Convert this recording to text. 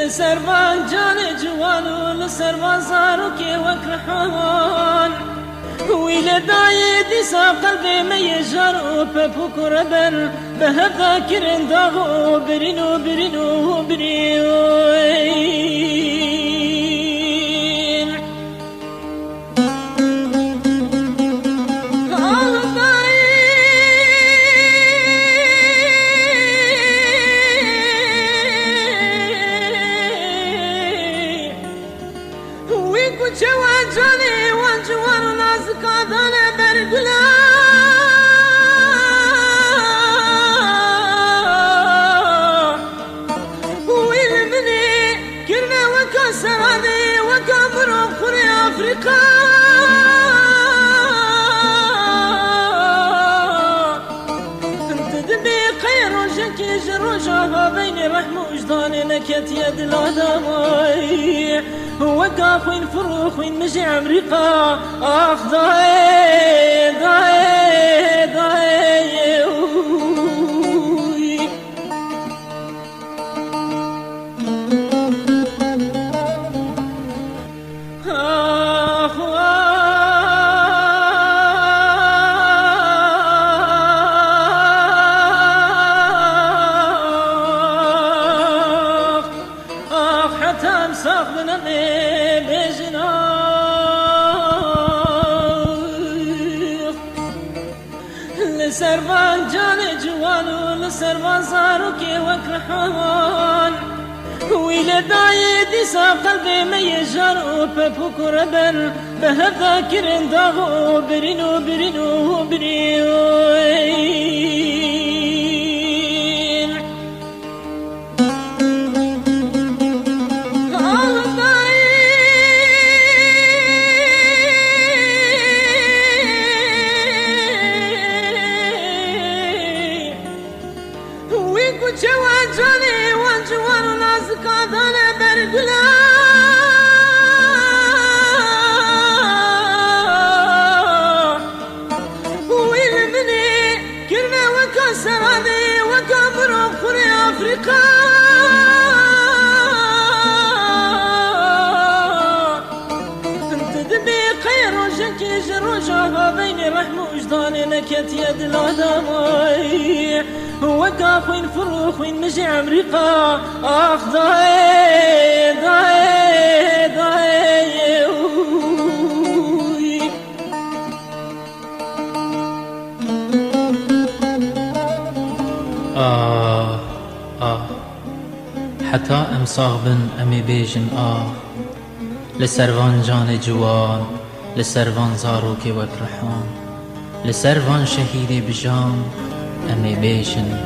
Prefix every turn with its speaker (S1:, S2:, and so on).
S1: لسربان جان جوان لسربان زاروك وكرحان ويلداي ديسا قلبي ما يجر بفوك ربن بهذا كرن داغو برينو برينو برينو جوان جاني وانجوان نازك عدانا برقلا ويلمني كرنا وكا سرادي وكا مروب خوري أفريقا انت دبي خير وجنكي جروجها بين رحم وجداني نكت يد العدماي وقف وين فروخ وين مجي أمريكا آخ ضاي ضاي ضاي آخ آخ حتى امساق بنمي لسربان جان جوان لسربان زاروك وكرحان ويلداي ديسا قلبي ما يجر بفوك ربن بهذا كرن داغو برينو برينو برينو جوان جاني وانجوان نازك عدانا برقلا ويلمني كرنا وكا سرادي وكا مروب خوري أفريقا انت دبي خير وجنكي جروجها بين رحم وجداني نكت يد العدماي وقف وين فروخ وين مجي أمريكا آخ ضاي ضاي ضاي
S2: حتى امساغ بن امي بيجن لسرفان جان جوان لسرفان زاروك وكرحان لسرفان شهيدي بجام امي بيجن